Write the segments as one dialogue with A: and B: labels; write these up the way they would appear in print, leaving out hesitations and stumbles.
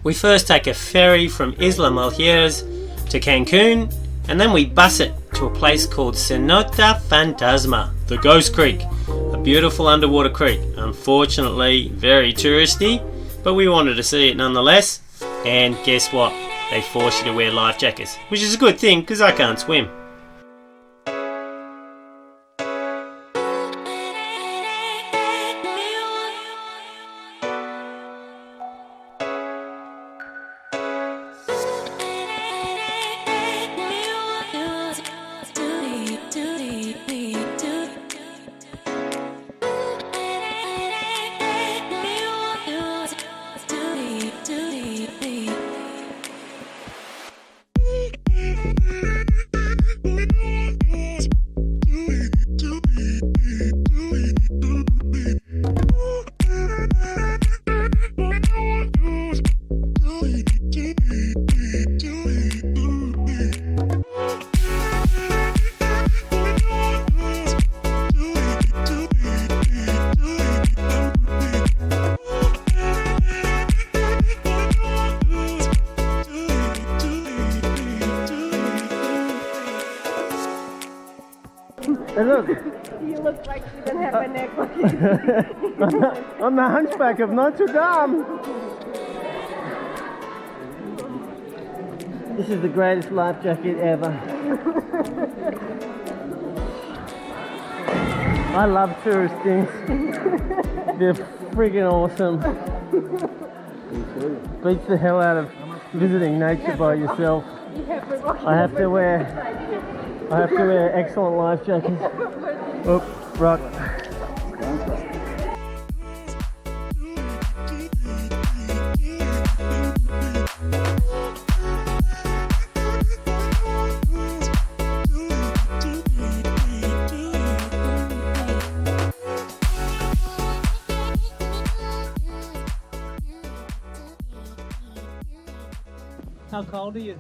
A: We first take a ferry from Isla Mujeres to Cancun, and then we bus it to a place called Cenote Fantasma, the Ghost Creek, a beautiful underwater creek. Unfortunately, very touristy, but we wanted to see it nonetheless. And guess what? They force you to wear life jackets, which is a good thing because I can't swim.
B: Hey, look.
C: You look like you don't have a neck.
B: I'm the hunchback of Notre Dame. This is the greatest life jacket ever. I love tourist things. They're friggin' awesome. Beats the hell out of visiting nature by yourself. I have to wear excellent life jackets. Oh, rock. How cold are you?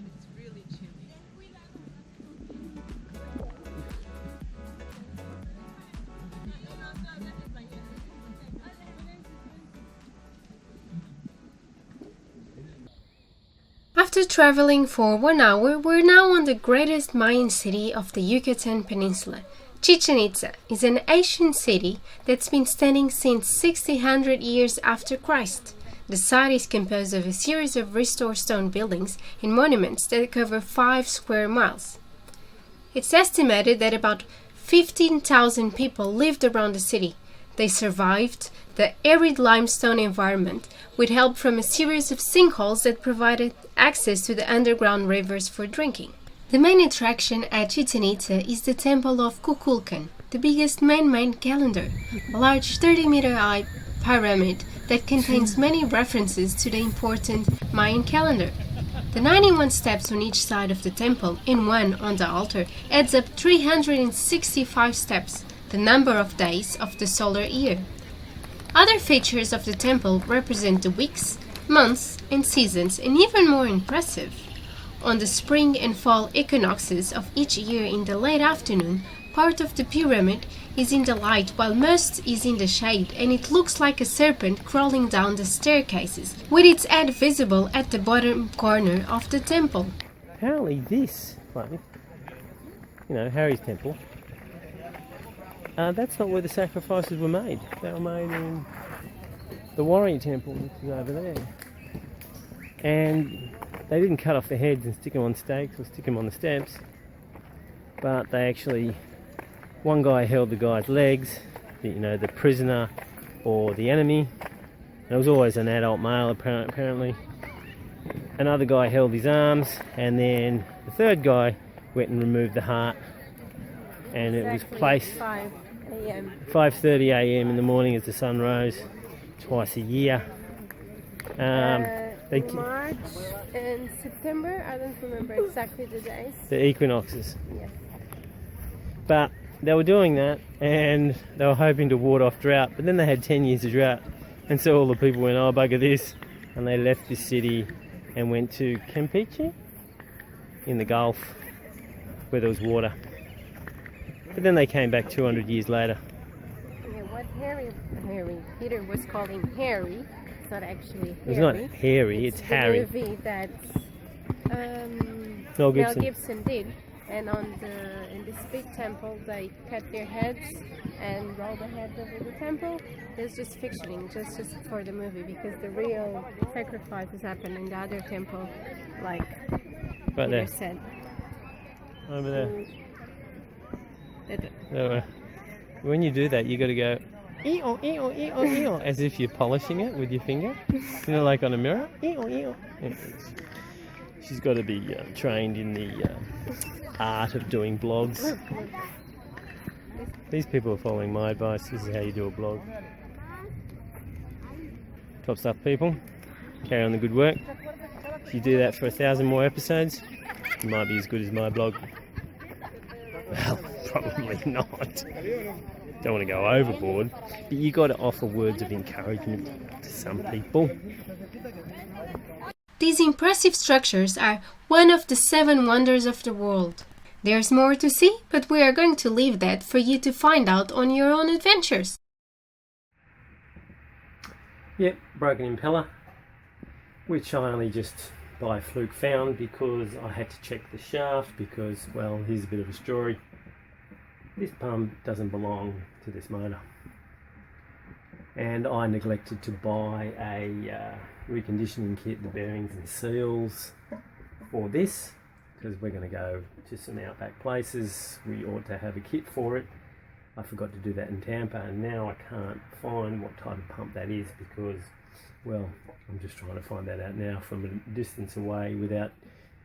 C: It's really chilly.
D: After traveling for 1 hour, we're now on the greatest Mayan city of the Yucatan Peninsula. Chichen Itza is an ancient city that's been standing since 1600 years after Christ. The site is composed of a series of restored stone buildings and monuments that cover 5 square miles. It's estimated that about 15,000 people lived around the city. They survived the arid limestone environment with help from a series of sinkholes that provided access to the underground rivers for drinking. The main attraction at Chichen Itza is the Temple of Kukulkan, the biggest man-made calendar, a large 30-meter high pyramid that contains many references to the important Mayan calendar. The 91 steps on each side of the temple and one on the altar adds up 365 steps, the number of days of the solar year. Other features of the temple represent the weeks, months, and seasons, and even more impressive. On the spring and fall equinoxes of each year in the late afternoon, part of the pyramid is in the light while most is in the shade, and it looks like a serpent crawling down the staircases, with its head visible at the bottom corner of the temple.
B: Apparently this place, Harry's temple, that's not where the sacrifices were made. They were made in the Warrior temple, which is over there. And they didn't cut off the heads and stick them on stakes or stick them on the steps, but they actually, one guy held the guy's legs, the prisoner or the enemy. And it was always an adult male apparently. Another guy held his arms, and then the third guy went and removed the heart. And it was placed 5:30 a.m. in the morning as the sun rose, twice a year.
C: March and September, I don't remember exactly the days.
B: The equinoxes.
C: Yes.
B: But they were doing that, and they were hoping to ward off drought, but then they had 10 years of drought, and so all the people went, oh bugger this, and they left this city and went to Campeche in the Gulf, where there was water. But then they came back 200 years later.
C: Yeah, what Peter was calling Harry, it's not actually Harry.
B: It's not Harry, it's Harry.
C: The movie that
B: Mel
C: Mel
B: Gibson.
C: Gibson did, and in this big temple they cut their heads and roll the heads over the temple. It's just fictioning, just for the movie, because the real sacrifices happen in the other temple, like
B: Right there.
C: Peter said.
B: Over there.
C: That-
B: So, when you do that, you got to go ee-oh, ee-oh, ee-oh, ee-oh, as if you're polishing it with your finger. You know, like on a mirror. Ee-oh, ee-oh. She's got to be trained in the art of doing blogs. These people are following my advice. This is how you do a blog. Top stuff, people. Carry on the good work. If you do that for 1,000 more episodes, it might be as good as my blog. Well, probably not. Don't want to go overboard, but you got to offer words of encouragement to some people.
D: These impressive structures are one of the 7 wonders of the world. There's more to see, but we are going to leave that for you to find out on your own adventures.
B: Yep, broken impeller, which I only just by fluke found because I had to check the shaft because, well, here's a bit of a story. This pump doesn't belong to this motor. And I neglected to buy a reconditioning kit, the bearings and seals for this, because we're going to go to some outback places. We ought to have a kit for it. I forgot to do that in Tampa, and now I can't find what type of pump that is because, well, I'm just trying to find that out now from a distance away without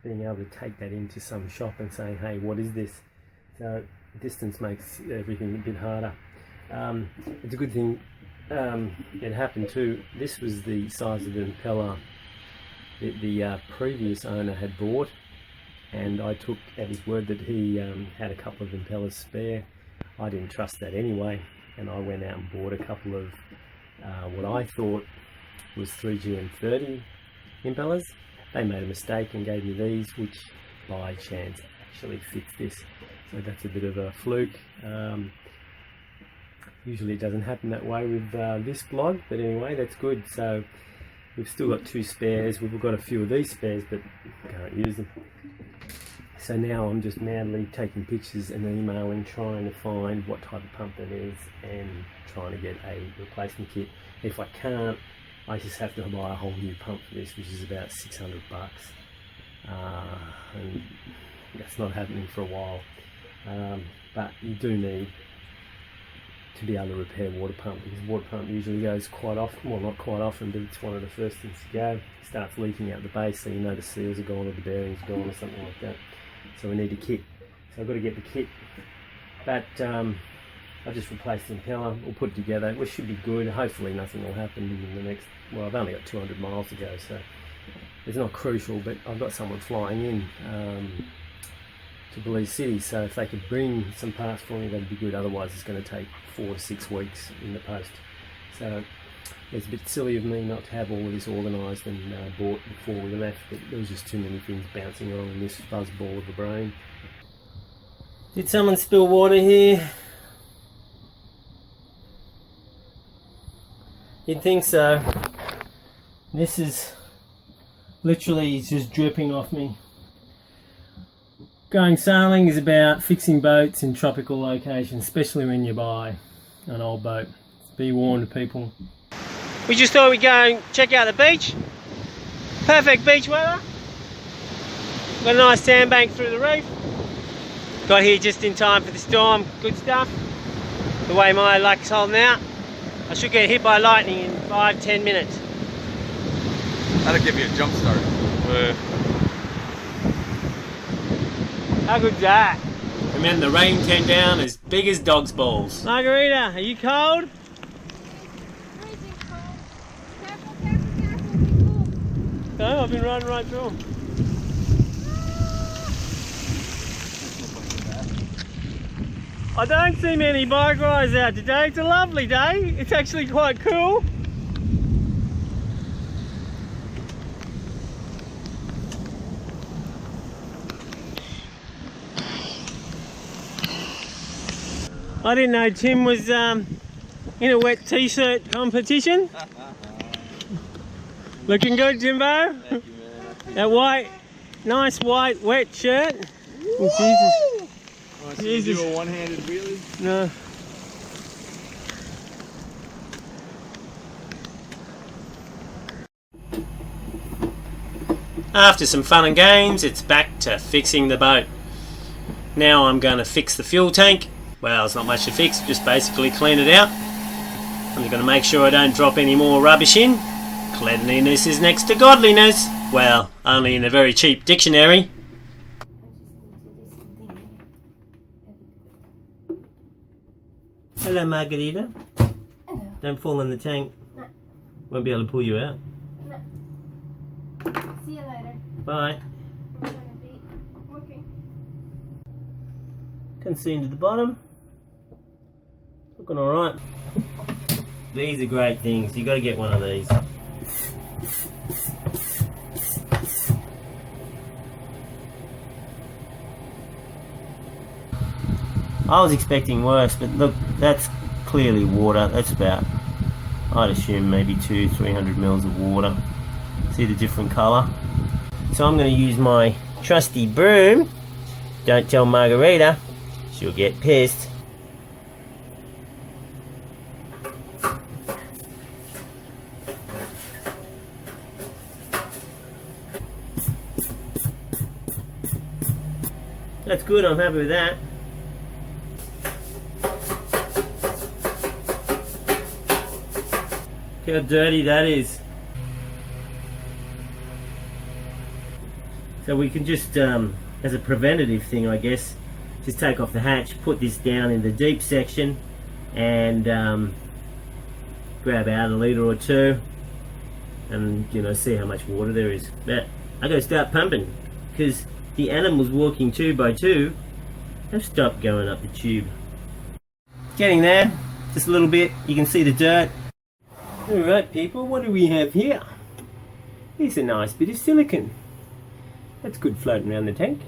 B: being able to take that into some shop and saying, hey, what is this? So distance makes everything a bit harder. It's a good thing it happened too. This was the size of the impeller that the previous owner had bought, and I took at his word that he had a couple of impellers spare. I didn't trust that anyway, and I went out and bought a couple of what I thought was 3GM30 impellers. They made a mistake and gave me these, which by chance actually fits this. So that's a bit of a fluke. Usually it doesn't happen that way with this blog, but anyway, that's good. So we've still got 2 spares. We've got a few of these spares, but can't use them. So now I'm just madly taking pictures and emailing, trying to find what type of pump that is and trying to get a replacement kit. If I can't, I just have to buy a whole new pump for this, which is about $600. And that's not happening for a while. But you do need to be able to repair water pump, because water pump usually goes quite often, well not quite often, but it's one of the first things to go. It starts leaking out the base, so you know the seals are gone or the bearings are gone or something like that. So we need a kit. So I've got to get the kit. But I just replaced the impeller, we'll put it together, which should be good. Hopefully nothing will happen in the next, well, I've only got 200 miles to go, so it's not crucial, but I've got someone flying in to Belize City, so if they could bring some parts for me, that'd be good. Otherwise it's going to take 4 to 6 weeks in the post. So it's a bit silly of me not to have all of this organised and bought before we left, but there was just too many things bouncing around in this fuzzball of a brain. Did someone spill water here? You'd think so. This is literally just dripping off me. Going sailing is about fixing boats in tropical locations, especially when you buy an old boat. Be warned, people. We just thought we'd go and check out the beach. Perfect beach weather. Got a nice sandbank through the reef. Got here just in time for the storm. Good stuff. The way my luck's holding out, I should get hit by lightning in 5-10 minutes.
E: That'll give you a jump start.
B: How good's that?
A: And then the rain came down as big as dog's balls.
B: Margarida, are you cold?
C: Freezing cold. Careful, careful.
B: No, I've been riding right through them. I don't see many bike rides out today. It's a lovely day. It's actually quite cool. I didn't know Tim was in a wet t-shirt competition. Looking good, Jimbo.
E: Thank you, man.
B: That white, nice white wet shirt. Oh, Jesus.
E: Want to see you do a one-handed wheelie?
B: No.
A: After some fun and games, it's back to fixing the boat. Now I'm going to fix the fuel tank. Well, it's not much to fix, just basically clean it out. I'm going to make sure I don't drop any more rubbish in. Cleanliness is next to godliness. Well, only in a very cheap dictionary. Hello, Margarida.
C: Hello.
A: Don't fall in the tank.
C: No.
A: Won't be able to pull you out.
C: No. See you later.
A: Bye.
C: I'm gonna be working.
A: Can see into the bottom. Looking alright. These are great things. You got to get one of these. I was expecting worse, but look, that's clearly water. That's about, I'd assume, maybe 200-300 mils of water. See the different colour? So I'm going to use my trusty broom. Don't tell Margarida, she'll get pissed. That's good, I'm happy with that. Look how dirty that is. So we can just, as a preventative thing I guess, just take off the hatch, put this down in the deep section and grab out a litre or two and, you know, see how much water there is. But I gotta start pumping because the animals walking 2 by 2 have stopped going up the tube. Getting there, just a little bit, you can see the dirt. Alright people, what do we have here? Here's a nice bit of silicone. That's good floating around the tank.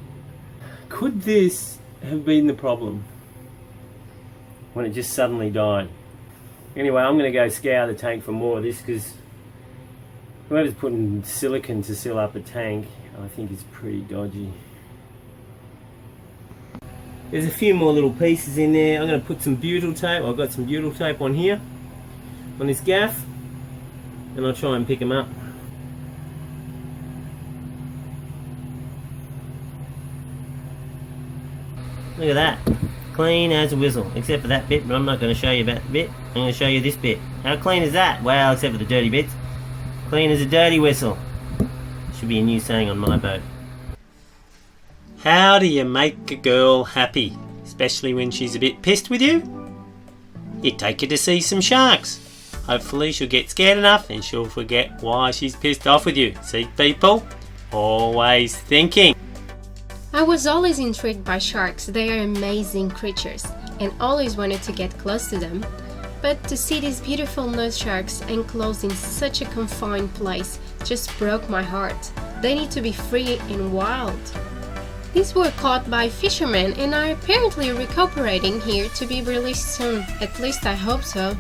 A: Could this have been the problem when it just suddenly died? Anyway, I'm going to go scour the tank for more of this because whoever's putting silicone to seal up a tank, I think is pretty dodgy. There's a few more little pieces in there. I'm going to put some butyl tape. I've got some butyl tape on here, on this gaff, and I'll try and pick them up. Look at that, clean as a whistle, except for that bit, but I'm not going to show you that bit. I'm going to show you this bit. How clean is that? Well, except for the dirty bits. Clean as a dirty whistle. Should be a new saying on my boat. How do you make a girl happy, especially when she's a bit pissed with you? You take her to see some sharks. Hopefully she'll get scared enough and she'll forget why she's pissed off with you. See people? Always thinking.
D: I was always intrigued by sharks. They are amazing creatures and always wanted to get close to them. But to see these beautiful nose sharks enclosed in such a confined place just broke my heart. They need to be free and wild. These were caught by fishermen and are apparently recuperating here to be released soon. At least I hope so.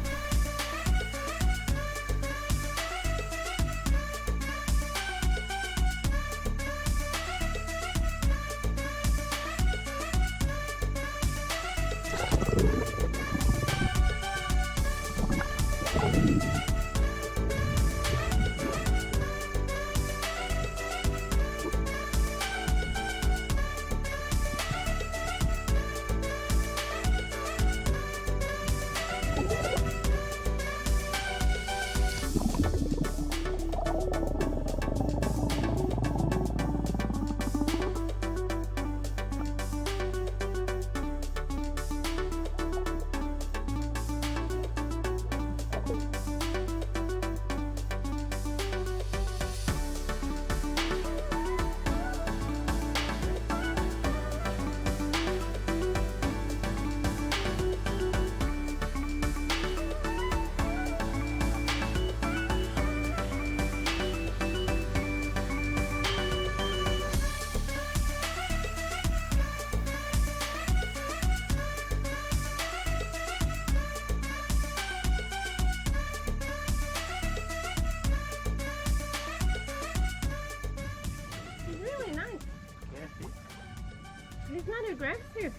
C: mother grabs her.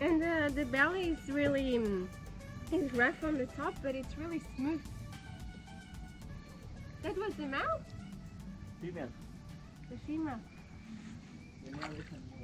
C: And the belly is really it's rough on the top, but it's really smooth. That was the mouth?
E: Female.
C: The female.
E: The male isn't.